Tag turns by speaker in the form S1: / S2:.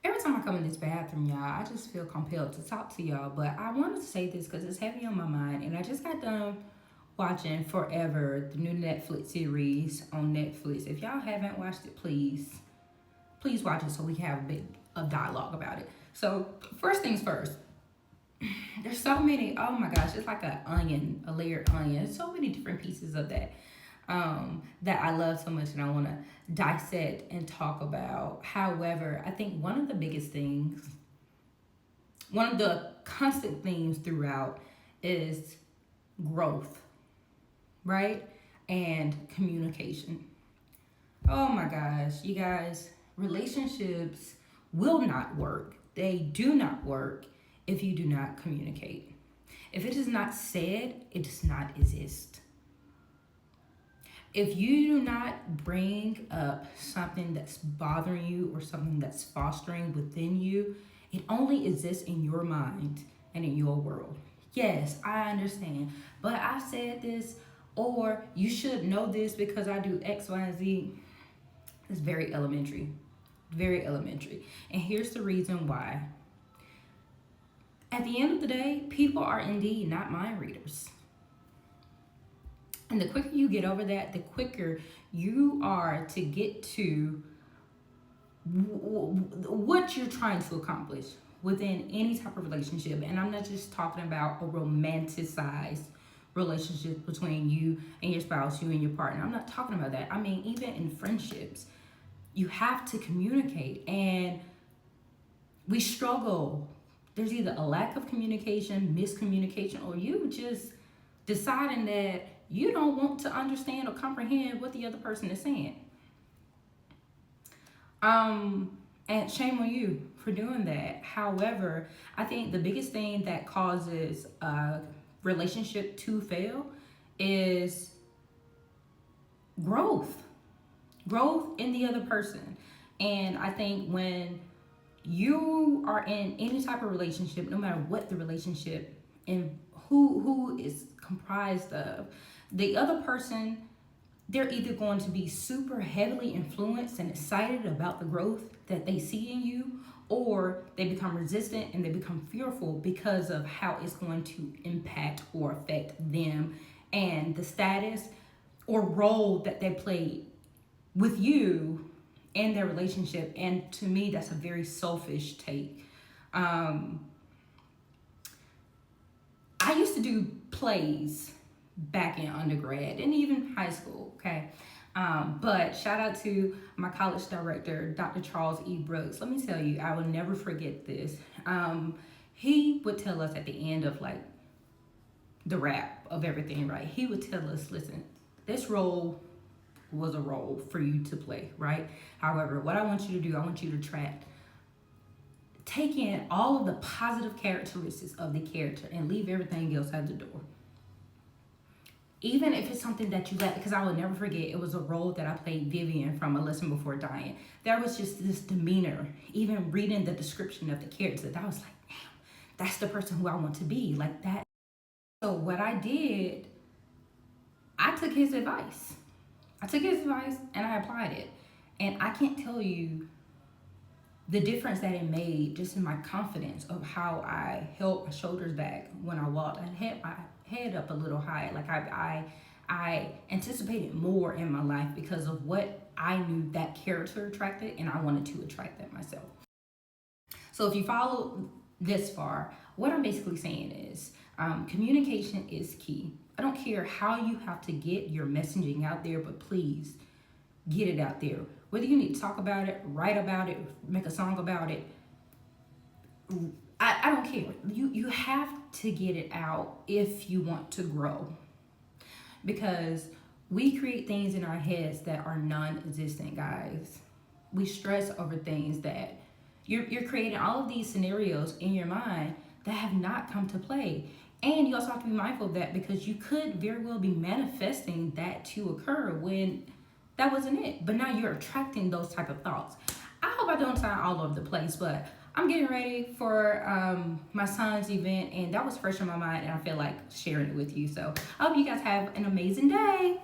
S1: Every time I come in this bathroom, y'all, I just feel compelled to talk to y'all. But I wanted to say this because it's heavy on my mind. And I just got done watching Forever, the new Netflix series on Netflix. If y'all haven't watched it, please watch it so we can have a bit of dialogue about it. So, first things first, there's so many, oh my gosh, it's like an onion, a layered onion. So many different pieces of that that I love so much and I want to dissect and talk about. However, I think one of the biggest things, one of the constant themes throughout is growth, right? And communication. Oh my gosh, you guys, relationships will not work. They do not work if you do not communicate. If it is not said, it does not exist. If you do not bring up something that's bothering you or something that's fostering within you, it only exists in your mind and in your world. Yes, I understand, but I said this, or you should know this because I do X, Y, and Z. It's very elementary. Very elementary. And here's the reason why. At the end of the day, people are indeed not mind readers. And the quicker you get over that, the quicker you are to get to what you're trying to accomplish within any type of relationship. And I'm not just talking about a romanticized relationship between you and your spouse, you and your partner. I'm not talking about that. I mean, even in friendships, you have to communicate. And we struggle. There's either a lack of communication, miscommunication, or you just deciding that you don't want to understand or comprehend what the other person is saying. And shame on you for doing that. However, I think the biggest thing that causes a relationship to fail is growth. Growth in the other person. And I think when you are in any type of relationship, no matter what the relationship and who is comprised of, the other person, they're either going to be super heavily influenced and excited about the growth that they see in you, or they become resistant and they become fearful because of how it's going to impact or affect them and the status or role that they play with you and their relationship. And to me, that's a very selfish take. I used to do plays back in undergrad and even high school, okay? But shout out to my college director, Dr. Charles E. Brooks. Let me tell you, I will never forget this. He would tell us at the end of like the wrap of everything, right? He would tell us, listen, this role was a role for you to play, right? However, what I want you to do, I want you to take in all of the positive characteristics of the character and leave everything else at the door. Even if it's something that you like, because I will never forget, it was a role that I played Vivian from A Lesson Before Dying. There was just this demeanor, even reading the description of the character, that I was like, damn, that's the person who I want to be, like that. So what I did, I took his advice. And I applied it. And I can't tell you the difference that it made just in my confidence of how I held my shoulders back when I walked. I had my head up a little high. Like I anticipated more in my life because of what I knew that character attracted, and I wanted to attract that myself. So if you follow this far, what I'm basically saying is communication is key. I don't care how you have to get your messaging out there, but please get it out there. Whether you need to talk about it, write about it, make a song about it, I don't care. You have to get it out if you want to grow. Because we create things in our heads that are non-existent, guys. We stress over things that you're creating all of these scenarios in your mind that have not come to play. And you also have to be mindful of that because you could very well be manifesting that to occur when that wasn't it. But now you're attracting those type of thoughts. I hope I don't sound all over the place, but I'm getting ready for my son's event, and that was fresh in my mind, and I feel like sharing it with you. So I hope you guys have an amazing day.